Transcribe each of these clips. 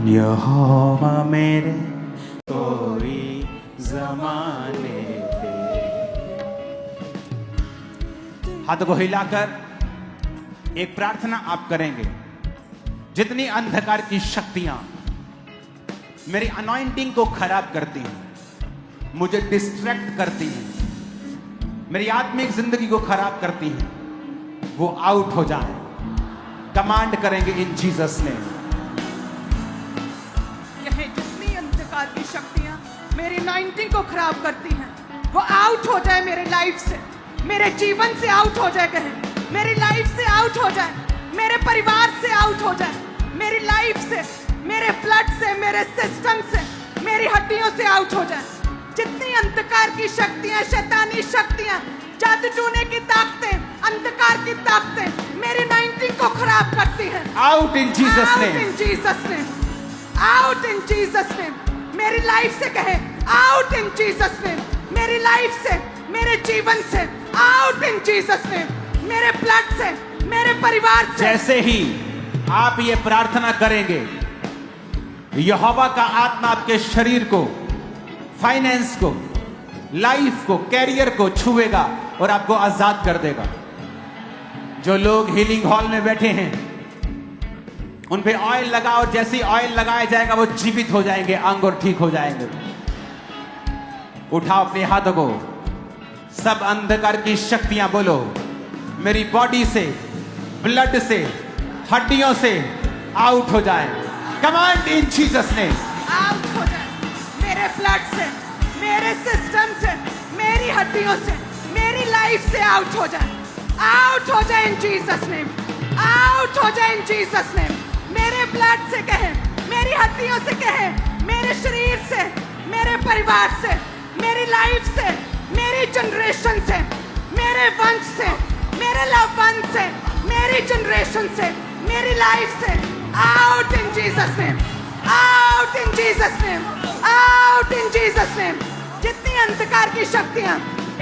यहोवा मेरे कोई जमाने पे। हाथों को हिलाकर एक प्रार्थना आप करेंगे। जितनी अंधकार की शक्तियां मेरी अनॉइंटिंग को खराब करती हैं, मुझे डिस्ट्रैक्ट करती हैं, मेरी आत्मिक जिंदगी को खराब करती हैं, वो आउट हो जाए। कमांड करेंगे इन जीसस ने। जितनी अंधकार की शक्तियां मेरी अनॉइंटिंग को खराब करती हैं, वो आउट हो जाए मेरे लाइफ से, मेरे जीवन से आउट हो जाए। कहें मेरी लाइफ से आउट हो जाए, मेरे परिवार से आउट हो जाए, मेरी लाइफ से, मेरे ब्लड से, मेरे सिस्टम से, मेरी हड्डियों से आउट हो जाए। जितनी अंधकार की शक्तियां, शैतानी शक्तियां, जादू टूने की ताकतें, अंधकार की ताकतें मेरी अनॉइंटिंग को खराब करती हैं, out in Jesus name, out in Jesus name, out in Jesus name. मेरी लाइफ से कहे आउट इन जीसस नेम, मेरी लाइफ से, मेरे जीवन से आउट इन जीसस नेम, मेरे ब्लड से, मेरे परिवार से। जैसे ही आप ये प्रार्थना करेंगे, यहोवा का आत्मा आपके शरीर को, फाइनेंस को, लाइफ को, कैरियर को छुएगा और आपको आजाद कर देगा। जो लोग हीलिंग हॉल में बैठे हैं, उन पे ऑयल लगा और जैसे ही ऑयल लगाया जाएगा वो जीवित हो जाएंगे, अंग और ठीक हो जाएंगे। उठाओ अपने हाथों को। सब अंधकार की शक्तियां बोलो, मेरी बॉडी से, ब्लड से, हड्डियों से आउट हो जाए। कमांड इन जीसस ने। आउट हो जाए मेरे ब्लड से, मेरे सिस्टम से, मेरी हड्डियों से, मेरी लाइफ से आउट हो जाए, आउट हो जाए इन जीसस नेम, आउट हो जाए इन जीसस नेम। मेरे ब्लड से कहे, मेरी हड्डियों से कहे, मेरे शरीर से, मेरे परिवार से, मेरी लाइफ से, मेरी जनरेशन से, मेरे वंश से, मेरे लव वन से, मेरी जनरेशन से, मेरी लाइफ से out in Jesus name, out in Jesus name, out in Jesus name. जितनी अंधकार की शक्तियां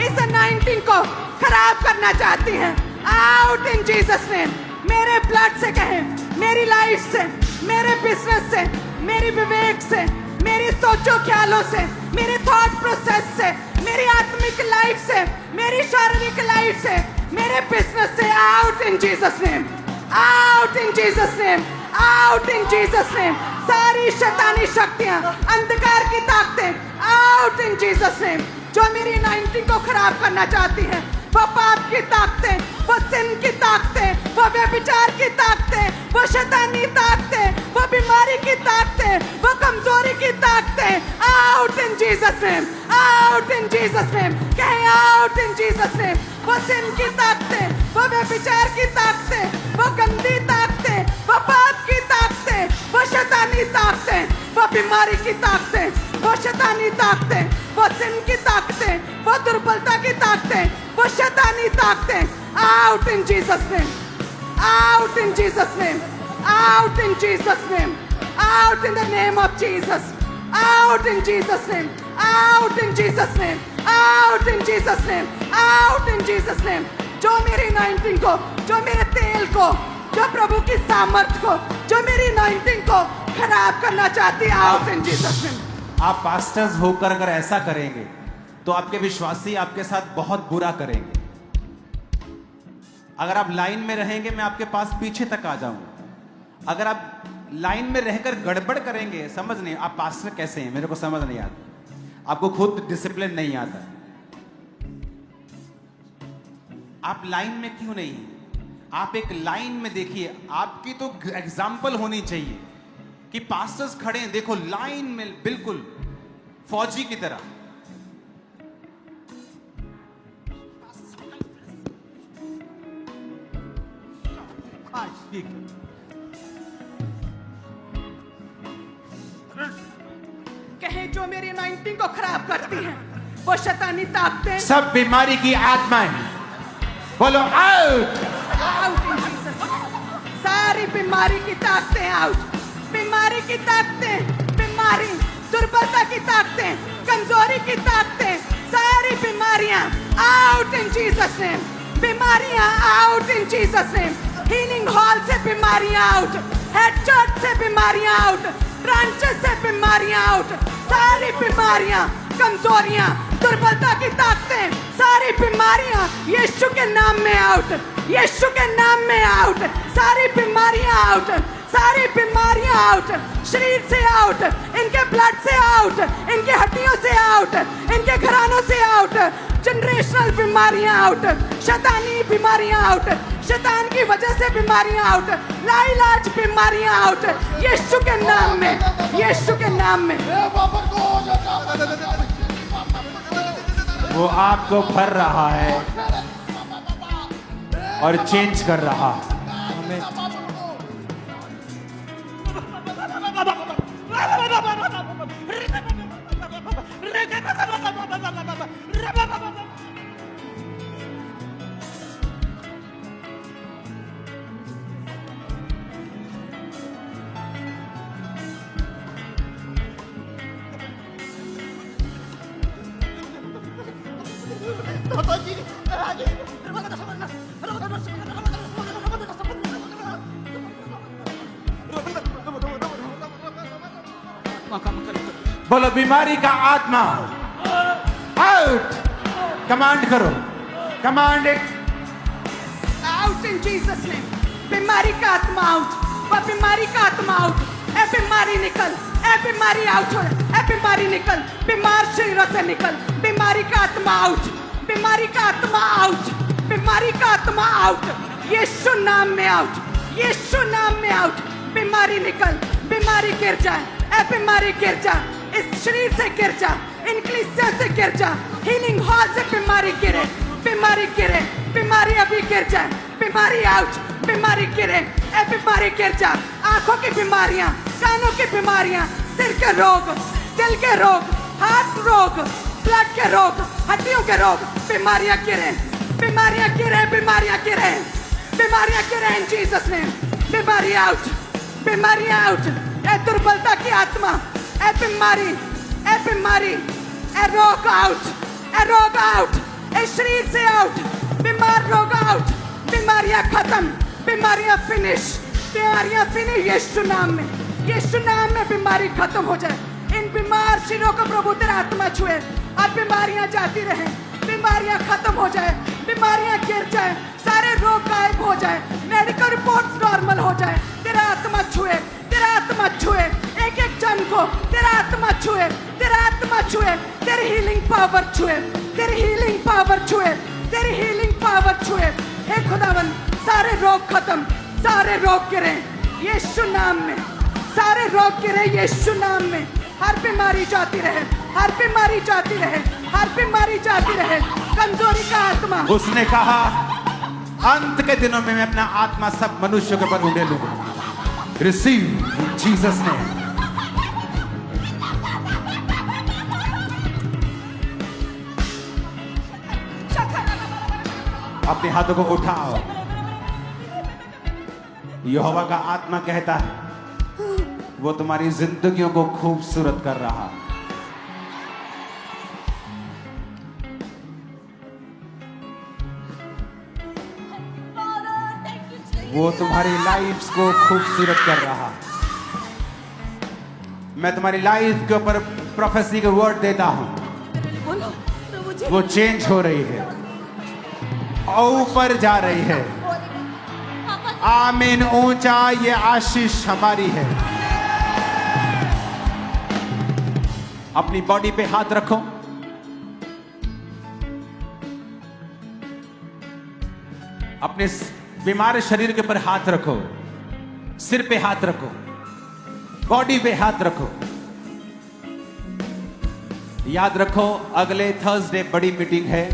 इस अनॉइंटिंग को खराब करना चाहती हैं, आउट इन जीसस नेम। मेरे ब्लड से कहें, मेरी लाइफ से, मेरे बिजनेस से, मेरी विवेक से, मेरी सोचो ख्यालों से, मेरे थॉट प्रोसेस से, मेरी आत्मिक लाइफ से, मेरी शारीरिक लाइफ से, मेरे बिजनेस से out in Jesus name, out in Jesus name, out in Jesus name. सारी शैतानी शक्तियां, अंधकार की ताकतें आउट इन जीसस नेम। जो मेरी अनॉइंटिंग को खराब करना चाहती हैं, वो पाप की ताकतें, वो सिन की ताकतें, वो व्यभिचार की ताकतें, वो शैतानी ताकतें, वो बीमारी की ताकतें, वो कमजोरी की ताकतें out in Jesus name, out in Jesus name. कहें आउट इन जीसस नेम। वो सिन की ताकतें, वो व्यभिचार की ताकतें, वो गंदी ताकतें, वो पाप की ताकतें, वो शैतानी ताकतें, वो बीमारी की ताकतें, वो शैतानी ताकतें, वो सिन की ताकतें, वो दुर्बलता की ताकतें, वो शैतानी ताकतें out in Jesus name, out in Jesus name, out in Jesus name, out in the name of Jesus, out in Jesus name, out in Jesus name, out in Jesus name, out in Jesus name. जो मेरी anointing को, जो मेरे तेल को, जो प्रभु की सामर्थ को, जो मेरी अनॉइंटिंग को खराब करना चाहती है, आउट इन जीसस नेम। आप पास्टर्स होकर अगर ऐसा करेंगे तो आपके विश्वासी आपके साथ बहुत बुरा करेंगे। अगर आप लाइन में रहेंगे, मैं आपके पास पीछे तक आ जाऊंगा। अगर आप लाइन में रहकर गड़बड़ करेंगे, समझ नहीं आप पास्टर कैसे हैं, मेरे को समझ नहीं आता। आपको खुद डिसिप्लिन नहीं आता। आप लाइन में क्यों नहीं हैं? आप एक लाइन में देखिए। आपकी तो एग्जाम्पल होनी चाहिए कि पास्टर्स खड़े हैं, देखो लाइन में बिल्कुल फौजी की तरह। कहे जो मेरी अनॉइंटिंग को खराब करती है, वो शैतानी ताकतें, सब बीमारी की आत्माएं बोलो आउट, आउट इन जीसस। सारी बीमारी की ताकतें आउट, बीमारी की ताकतें, बीमारी, दुर्बलता की ताकतें, कमजोरी की ताकतें, सारी बीमारियां आउट इन जीसस नेम, बीमारियां out in Jesus name. Healing hall से बीमारियां आउट, हेड चर्च से बीमारियां आउट, ब्रांचेस से बीमारियां आउट, सारी बीमारियां, कमजोरियां, दुर्बलता की ताकतें, सारी बीमारियां यीशु के नाम में आउट, यीशु के नाम में आउट, सारी बीमारियां आउट, सारी बीमारियां आउट, शरीर से आउट, इनके ब्लड से आउट, इनके हड्डियों से आउट, इनके घरानों से आउट, जनरेशनल बीमारियां आउट, शैतानी बीमारियां आउट, शैतान की वजह से बीमारियां आउट, लाइलाज बीमारियां आउट, यीशु के नाम में, यीशु के नाम में। वो आपको भर रहा है और चेंज कर रहा है। बोलो बीमारी का आत्मा आउट, कमांड करो, command it out in Jesus name. बीमारी का आत्मा आउट, वह बीमारी का आत्मा आउट, ए बीमारी निकल, ए बीमारी आउट हो, ए बीमारी निकल, बीमार शरीरों से निकल, बीमारी का आत्मा आउट, बीमारी का आत्मा आउट, बीमारी का आत्मा आउट, यीशु नाम में आउट, यीशु नाम में आउट, बीमारी निकल, बीमारी गिर जाए, ए बीमारी गिर जा, इस शरीर से गिर जा, इन कलीसिया से गिर जा, हीलिंग हॉल से बीमारी गिरे, बीमारी गिरे, बीमारी अभी गिर जाए, बीमारी आउट, बीमारी गिरे, ए बीमारी गिर जा, आंखों की बीमारियां, कानों की बीमारियां, सिर के रोग, दिल के रोग, हार्ट रोग, ब्लड के रोग, हड्डियों के रोग, बीमारियां गिरे, बीमारियां गिरे, बीमारियां गिरे, बीमारियां गिरे इन जीसस नेम, बीमारी आउट, बीमारी आउट, ए दुर्बलता की आत्मा, ए बीमारी, ए बीमारी, ए रोग आउट, ए रोग आउट, ए शरीर से आउट, बीमार रोग आउट, बीमारियां खत्म, बीमारियां फिनिश, बीमारियां फिनिश यीशु नाम में, यीशु नाम में बीमारी खत्म हो जाए, इन बीमार शरीरों को प्रभु तेरा आत्मा छुए और बीमारियां जाती रहे, बीमारियां खत्म हो जाए, बीमारियां गिर जाए, सारे रोग गायब हो जाए, मेडिकल रिपोर्ट्स नॉर्मल हो जाए, तेरा आत्मा छुए, तेरा आत्मा छुए, एक एक जन को तेरा आत्मा छुए, तेरा आत्मा छुए, तेरी हीलिंग पावर छुए, तेरी हीलिंग पावर छुए, तेरी हीलिंग पावर छुए, हे खुदावन सारे रोग खत्म, सारे रोग गिरे यीशु नाम में, सारे रोग गिरे यीशु नाम में, हर बीमारी जाती रहे, हर बीमारी जाती रहे, हर बीमारी जाती रहे, कमजोरी का आत्मा। उसने कहा अंत के दिनों में मैं अपना आत्मा सब मनुष्यों के ऊपर उंडेलूंगा। रिसीव जीसस ने। अपने हाथों को उठाओ। यहोवा का आत्मा कहता है वो तुम्हारी जिंदगियों को खूबसूरत कर रहा है। वो तुम्हारी लाइफ्स को खूबसूरत कर रहा है। मैं तुम्हारी लाइफ के ऊपर प्रोफेसी का वर्ड देता हूं। वो चेंज हो रही है और ऊपर जा रही है। आमीन। ऊंचा ये आशीष हमारी है। अपनी बॉडी पे हाथ रखो। अपने बीमार शरीर के ऊपर हाथ रखो। सिर पे हाथ रखो। बॉडी पे हाथ रखो। याद रखो अगले थर्सडे बड़ी मीटिंग है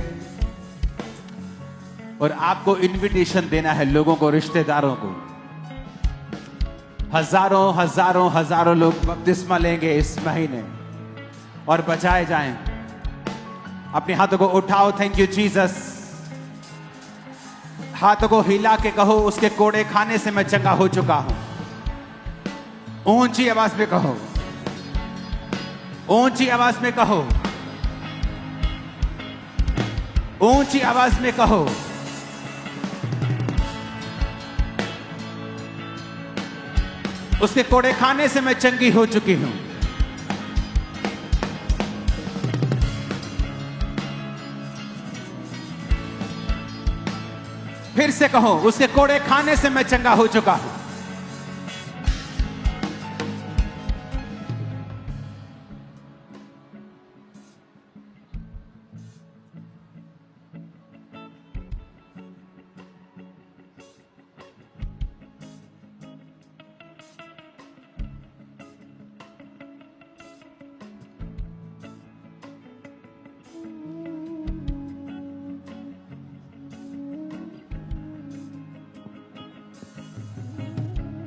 और आपको इनविटेशन देना है लोगों को, रिश्तेदारों को। हजारों हजारों हजारों लोग बपतिस्मा लेंगे इस महीने और बचाए जाएं। अपने हाथों को उठाओ। Thank you Jesus. हाथों को हिला के कहो उसके कोड़े खाने से मैं चंगा हो चुका हूं। ऊंची आवाज में कहो। ऊंची आवाज में कहो। ऊंची आवाज में कहो। उसके कोड़े खाने से मैं चंगी हो चुकी हूं। फिर से कहो, उसके कोड़े खाने से मैं चंगा हो चुका हूं।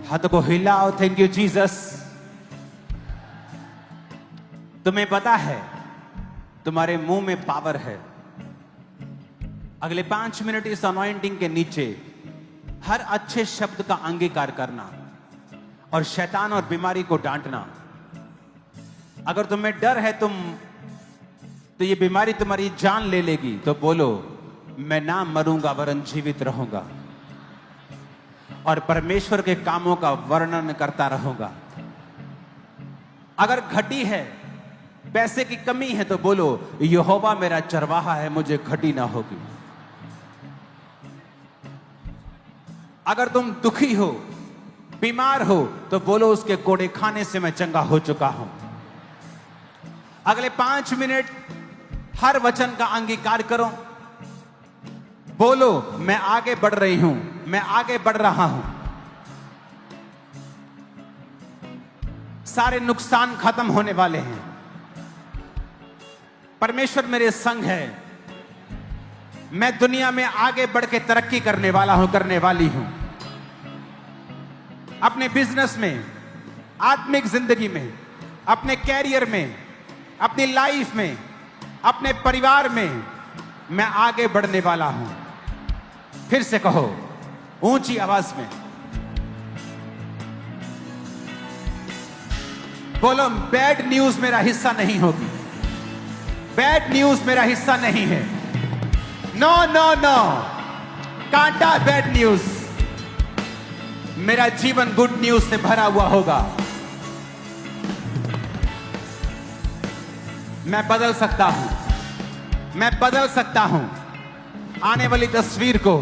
हाथों को हिलाओ। Thank you Jesus. तुम्हें पता है तुम्हारे मुंह में पावर है। अगले 5 मिनट इस अनॉइंटिंग के नीचे हर अच्छे शब्द का अंगीकार करना और शैतान और बीमारी को डांटना। अगर तुम्हें डर है तो ये बीमारी तुम्हारी जान ले लेगी, तो बोलो मैं ना मरूंगा वरन जीवित रहूंगा और परमेश्वर के कामों का वर्णन करता रहूंगा। अगर घटी है, पैसे की कमी है, तो बोलो यहोवा मेरा चरवाहा है, मुझे घटी ना होगी। अगर तुम दुखी हो, बीमार हो, तो बोलो उसके कोड़े खाने से मैं चंगा हो चुका हूं। अगले 5 मिनट हर वचन का अंगीकार करो। बोलो मैं आगे बढ़ रही हूं, मैं आगे बढ़ रहा हूं। सारे नुकसान खत्म होने वाले हैं। परमेश्वर मेरे संग है। मैं दुनिया में आगे बढ़ के तरक्की करने वाला हूं, करने वाली हूं। अपने बिजनेस में, आत्मिक जिंदगी में, अपने कैरियर में, अपनी लाइफ में, अपने परिवार में मैं आगे बढ़ने वाला हूं। फिर से कहो ऊंची आवाज में, बोलो बैड न्यूज मेरा हिस्सा नहीं होगी। बैड न्यूज मेरा हिस्सा नहीं है। नो नो नो, कांटा बैड न्यूज। मेरा जीवन गुड न्यूज से भरा हुआ होगा। मैं बदल सकता हूं, मैं बदल सकता हूं। आने वाली तस्वीर को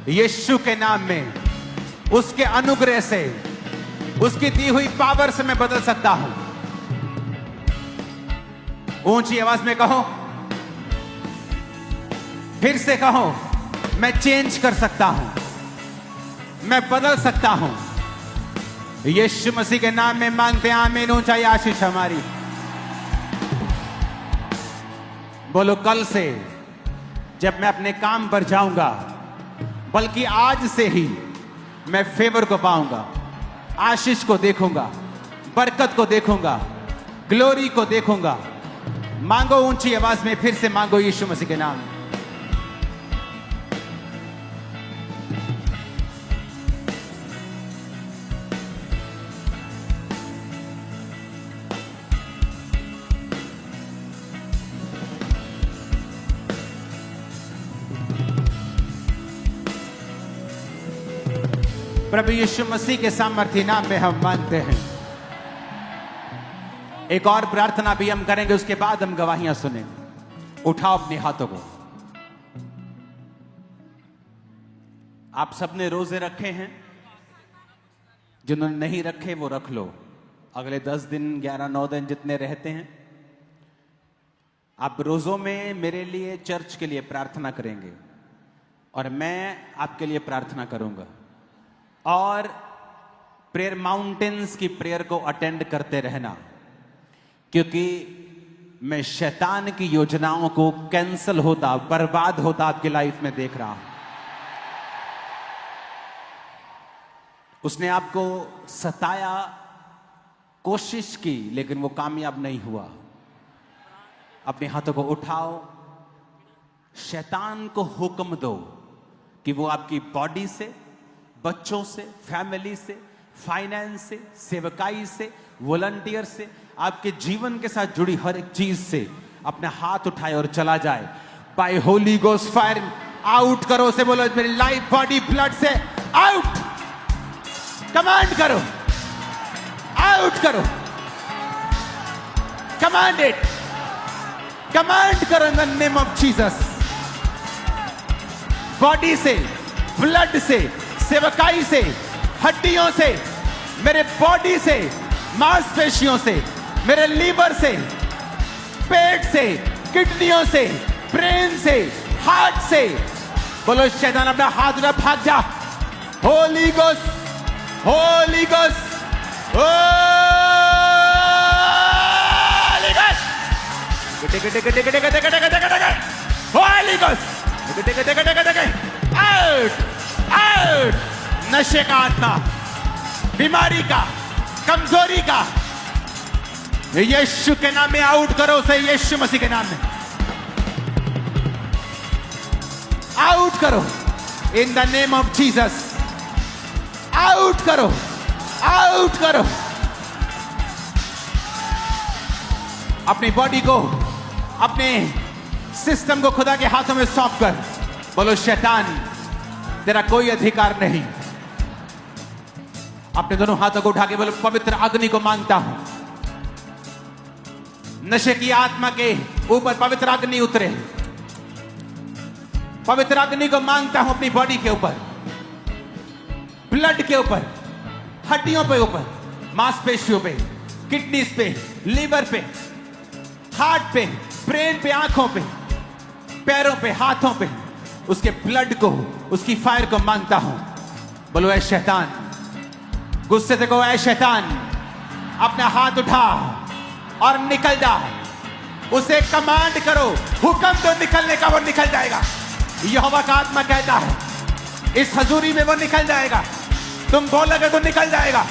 यीशु के नाम में, उसके अनुग्रह से, उसकी दी हुई पावर से मैं बदल सकता हूं। ऊंची आवाज में कहो, फिर से कहो, मैं चेंज कर सकता हूं, मैं बदल सकता हूं। यीशु मसीह के नाम में मांगते हैं आमीन। ऊंचाई आशीष हमारी। बोलो कल से जब मैं अपने काम पर जाऊंगा, बल्कि आज से ही मैं फेवर को पाऊंगा, आशीष को देखूंगा, बरकत को देखूंगा, ग्लोरी को देखूंगा। मांगो ऊंची आवाज में, फिर से मांगो यीशु मसीह के नाम। प्रभु यीशु मसीह के सामर्थ्य नाम में हम मानते हैं। एक और प्रार्थना भी हम करेंगे, उसके बाद हम गवाहियां सुनेंगे। उठाओ अपने हाथों को। आप सबने रोजे रखे हैं, जिन्होंने नहीं रखे वो रख लो। अगले 10 दिन, 11-9 दिन जितने रहते हैं, आप रोजों में मेरे लिए, चर्च के लिए प्रार्थना करेंगे और मैं आपके लिए प्रार्थना करूंगा। और प्रेयर माउंटेन्स की प्रेयर को अटेंड करते रहना, क्योंकि मैं शैतान की योजनाओं को कैंसल होता, बर्बाद होता आपकी लाइफ में देख रहा हूं। उसने आपको सताया, कोशिश की, लेकिन वो कामयाब नहीं हुआ। अपने हाथों को उठाओ, शैतान को हुक्म दो कि वो आपकी बॉडी से, बच्चों से, फैमिली से, फाइनेंस से, सेवकाई से, वॉलंटियर से, आपके जीवन के साथ जुड़ी हर एक चीज से अपने हाथ उठाए और चला जाए। By holy ghost fire out करो। से बोलो मेरी लाइफ, बॉडी, ब्लड से आउट। कमांड करो, आउट करो, कमांड इट, कमांड करो in the name of Jesus. Body से, ब्लड से, सेवकाई से, हड्डियों से, मेरे बॉडी से, मांसपेशियों से, मेरे लीवर से, पेट से, किडनियों से, ब्रेन से, हार्ट से, बोलो शैतान अपना हाथ उठा, भाग जा। Holi ghost, Holi ghost, Holi ghost, Holi ghost, out, out. नशे का आत्मा, बीमारी का, कमजोरी का, यीशु के नाम में आउट करो उसे, यीशु मसीह के नाम में आउट करो in the name of Jesus. Out करो, आउट करो। अपनी बॉडी को, अपने सिस्टम को खुदा के हाथों में सौंप कर बोलो शैतान तेरा कोई अधिकार नहीं। अपने दोनों हाथों को उठा के बोलो पवित्र अग्नि को मांगता हूं, नशे की आत्मा के ऊपर पवित्र अग्नि उतरे। पवित्र अग्नि को मांगता हूं अपनी बॉडी के ऊपर, ब्लड के ऊपर, हड्डियों पे ऊपर, मांसपेशियों पे, किडनीज पे, लीवर पे, हार्ट पे, ब्रेन पे, आंखों पे, पैरों पे, हाथों पे, उसके ब्लड को, उसकी फायर को मांगता हूं। बोलो ऐ शैतान, गुस्से से कहो ऐ शैतान अपना हाथ उठा और निकल जा। उसे कमांड करो, हुक्म दो निकलने का, वो निकल जाएगा। यहोवा का आत्मा कहता है इस हजूरी में वो निकल जाएगा। तुम बोलोगे तो निकल जाएगा।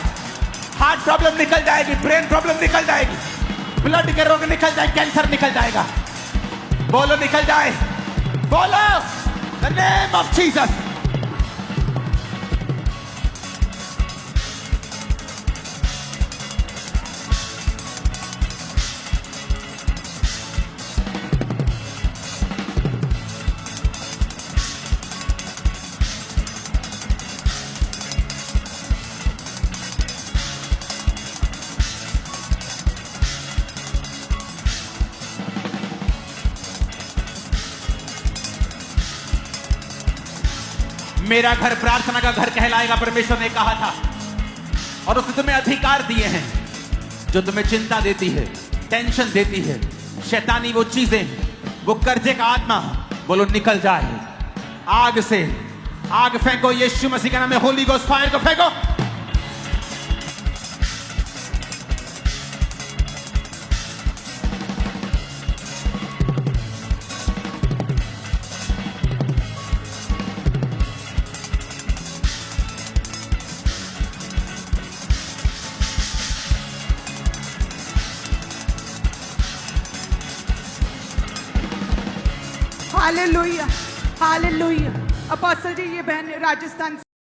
हार्ट प्रॉब्लम निकल जाएगी, ब्रेन प्रॉब्लम निकल जाएगी, ब्लड के रोग निकल जाए, कैंसर निकल जाएगा। बोलो निकल जाए, बोलो द नेम ऑफ जीसस। मेरा घर प्रार्थना का घर कहलाएगा, परमेश्वर ने कहा था। और उसने तुम्हें अधिकार दिए हैं जो तुम्हें चिंता देती है, टेंशन देती है, शैतानी वो चीजें, वो कर्जे का आत्मा, बोलो निकल जाए। आग से आग फेंको, यीशु मसीह के नाम में होली गोस्ट फायर को फेंको। Hallelujah, hallelujah. अपोस्टल जी, ये बहन राजस्थान